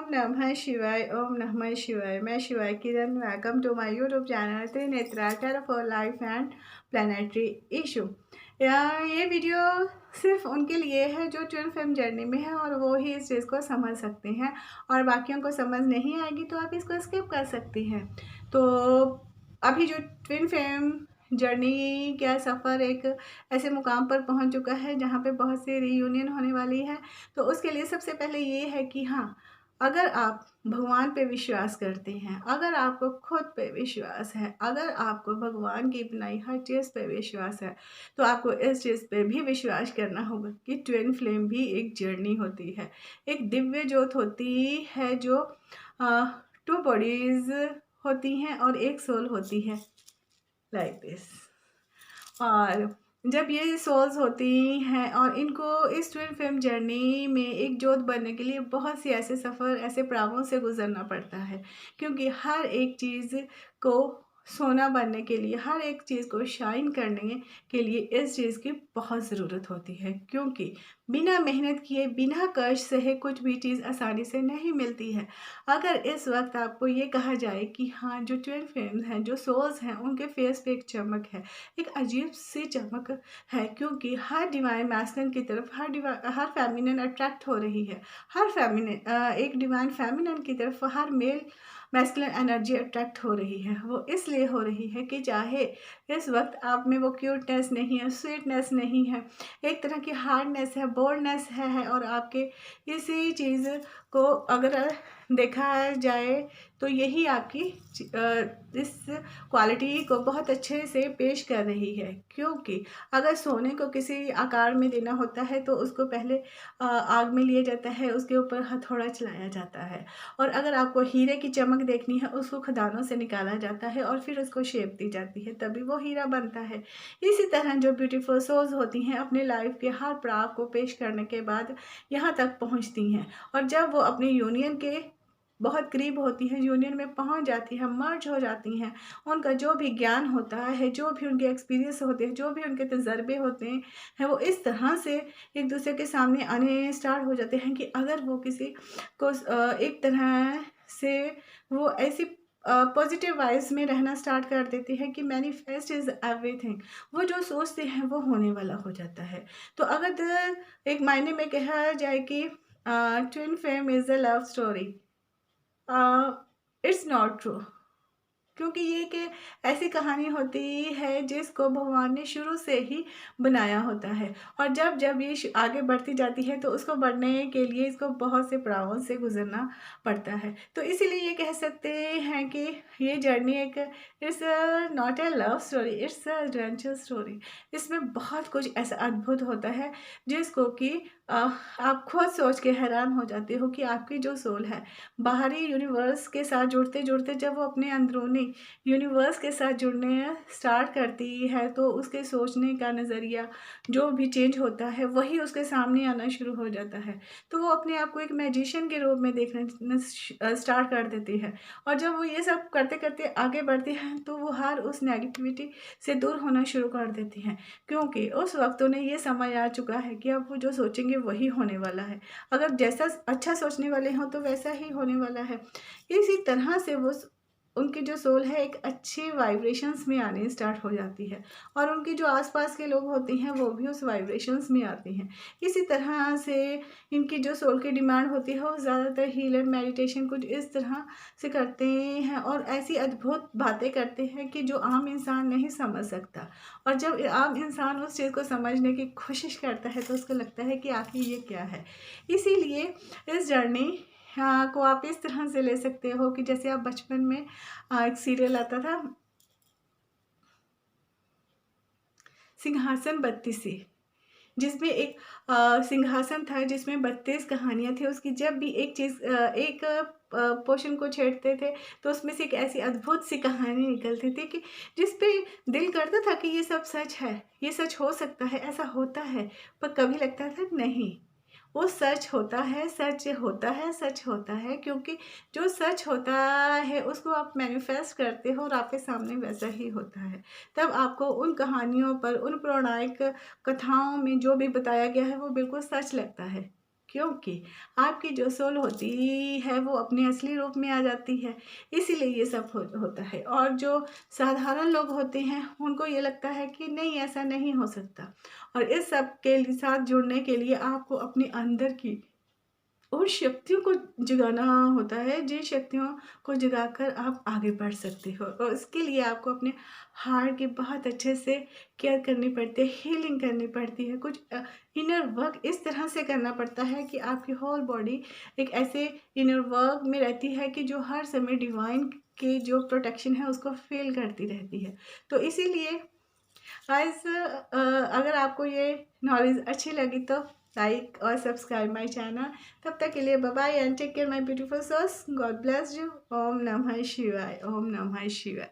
नमः शिवाय। ओम नमः शिवाय। मैं Shivay Kiran. Welcome to my YouTube channel Trinetra Terra for life and planetary issue. ये वीडियो सिर्फ उनके लिए है जो ट्विन फ्लेम जर्नी में है और वो ही इस चीज़ को समझ सकते हैं, और बाकियों को समझ नहीं आएगी तो आप इसको स्किप कर सकती हैं। तो अभी जो ट्विन फ्लेम जर्नी का सफ़र एक ऐसे मुकाम पर पहुंच चुका है जहां पे बहुत सी रीयूनियन होने वाली है। तो उसके लिए सबसे पहले ये है कि हाँ, अगर आप भगवान पे विश्वास करते हैं, अगर आपको खुद पे विश्वास है, अगर आपको भगवान की बनाई हर चीज़ पे विश्वास है, तो आपको इस चीज़ पे भी विश्वास करना होगा कि ट्विन फ्लेम भी एक जर्नी होती है, एक दिव्य ज्योत होती है जो टू बॉडीज होती हैं और एक सोल होती है, लाइक दिस। और जब ये सोल्स होती हैं और इनको इस ट्विन फ्लेम जर्नी में एक जोत बनने के लिए बहुत सी ऐसे सफ़र, ऐसे पड़ावों से गुजरना पड़ता है, क्योंकि हर एक चीज़ को सोना बनने के लिए, हर एक चीज़ को शाइन करने के लिए इस चीज़ की बहुत ज़रूरत होती है, क्योंकि बिना मेहनत किए, बिना कष्ट सहे कुछ भी चीज़ आसानी से नहीं मिलती है। अगर इस वक्त आपको ये कहा जाए कि हाँ, जो ट्विन फ्लेम्स हैं, जो सोल्स हैं, उनके फेस पे एक चमक है, एक अजीब सी चमक है, क्योंकि हर डिवाइन मैस्कुलिन की तरफ हर फेमिनिन अट्रैक्ट हो रही है, हर फेमिनिन एक डिवाइन फेमिनिन की तरफ हर मेल मैस्कुलिन एनर्जी अट्रैक्ट हो रही है। वो इसलिए हो रही है कि चाहे इस वक्त आप में वो क्यूटनेस नहीं है, स्वीटनेस नहीं है, एक तरह की हार्डनेस है, बोल्डनेस है, और आपके इसी चीज़ को अगर देखा जाए तो यही आपकी इस क्वालिटी को बहुत अच्छे से पेश कर रही है। क्योंकि अगर सोने को किसी आकार में देना होता है तो उसको पहले आग में लिया जाता है, उसके ऊपर हथौड़ा चलाया जाता है, और अगर आपको हीरे की चमक देखनी है, उसको खदानों से निकाला जाता है और फिर उसको शेप दी जाती है, तभी वो हीरा बनता है। इसी तरह जो ब्यूटीफुल सोल्स होती हैं अपने लाइफ के हर पड़ाव को पेश करने के बाद यहाँ तक पहुँचती हैं, और जब वो अपनी यूनियन के बहुत करीब होती हैं, यूनियन में पहुंच जाती हैं, मर्ज हो जाती हैं, उनका जो भी ज्ञान होता है, जो भी उनके एक्सपीरियंस होते हैं, जो भी उनके तजर्बे होते हैं, वो इस तरह से एक दूसरे के सामने आने स्टार्ट हो जाते हैं कि अगर वो किसी को एक तरह से वो ऐसी पॉजिटिव वाइब्स में रहना स्टार्ट कर देते हैं कि मैनिफेस्ट इज एवरीथिंग, वो जो सोचते हैं वो होने वाला हो जाता है। तो अगर एक मायने में कहा जाए कि twin flame is a love story, it's not true, क्योंकि ये कि ऐसी कहानी होती है जिसको भगवान ने शुरू से ही बनाया होता है, और जब जब ये आगे बढ़ती जाती है तो उसको बढ़ने के लिए इसको बहुत से पड़ावों से गुजरना पड़ता है। तो इसीलिए ये कह सकते हैं कि ये जर्नी एक it's not a love story, it's a adventure story. इसमें बहुत कुछ ऐसा अद्भुत होता है जिसको कि आप खुद सोच के हैरान हो जाते हो कि आपकी जो सोल है बाहरी यूनिवर्स के साथ जुड़ते जुड़ते जब वो अपने अंदरूनी यूनिवर्स के साथ जुड़ने स्टार्ट करती है तो उसके सोचने का नज़रिया जो भी चेंज होता है वही उसके सामने आना शुरू हो जाता है। तो वो अपने आप को एक मैजिशियन के रूप में देखना स्टार्ट कर देती है, और जब वो ये सब करते करते आगे बढ़ती हैं तो वो हर उस नेगेटिविटी से दूर होना शुरू कर देती हैं, क्योंकि उस वक्त उन्हें ये समझ आ चुका है कि अब वो जो सोचेंगे वही होने वाला है। अगर जैसा अच्छा सोचने वाले हों तो वैसा ही होने वाला है। इसी तरह से वो उनकी जो सोल है एक अच्छे वाइब्रेशंस में आने स्टार्ट हो जाती है, और उनके जो आसपास के लोग होते हैं वो भी उस वाइब्रेशंस में आते हैं। इसी तरह से इनकी जो सोल की डिमांड होती है वो ज़्यादातर हीलर मेडिटेशन कुछ इस तरह से करते हैं और ऐसी अद्भुत बातें करते हैं कि जो आम इंसान नहीं समझ सकता, और जब आम इंसान उस चीज़ को समझने की कोशिश करता है तो उसको लगता है कि आखिर ये क्या है। इसीलिए इस जर्नी को आप इस तरह से ले सकते हो कि जैसे आप बचपन में एक सीरियल आता था सिंहासन 32, जिसमें एक सिंहासन था जिसमें 32 कहानियाँ थी। उसकी जब भी एक चीज़ एक पोर्शन को छेड़ते थे तो उसमें से एक ऐसी अद्भुत सी कहानी निकलती थी कि जिस पे दिल करता था कि ये सब सच है, ये सच हो सकता है, ऐसा होता है, पर कभी लगता था नहीं, वो सच होता है, सच होता है, सच होता है, क्योंकि जो सच होता है उसको आप मैनिफेस्ट करते हो और आपके सामने वैसा ही होता है। तब आपको उन कहानियों पर, उन पौराणिक कथाओं में जो भी बताया गया है वो बिल्कुल सच लगता है। क्योंकि आपकी जो सोल होती है वो अपने असली रूप में आ जाती है, इसीलिए ये सब होता है। और जो साधारण लोग होते हैं उनको ये लगता है कि नहीं, ऐसा नहीं हो सकता। और इस सब के साथ जुड़ने के लिए आपको अपने अंदर की उन शक्तियों को जगाना होता है, जिन शक्तियों को जगाकर आप आगे बढ़ सकते हो। और इसके लिए आपको अपने हार्ट की बहुत अच्छे से केयर करनी पड़ती है, हीलिंग करनी पड़ती है। कुछ इनर वर्क इस तरह से करना पड़ता है कि आपकी होल बॉडी एक ऐसे इनर वर्क में रहती है कि जो हर समय डिवाइन की जो प्रोटेक्शन है उसको फील करती रहती है। तो इसीलिए गाइस, अगर आपको ये नॉलेज अच्छी लगी तो लाइक और सब्सक्राइब माय चैनल। तब तक के लिए bye bye and take care my beautiful souls. God bless you. ओम नमः शिवाय, ओम नमः शिवाय।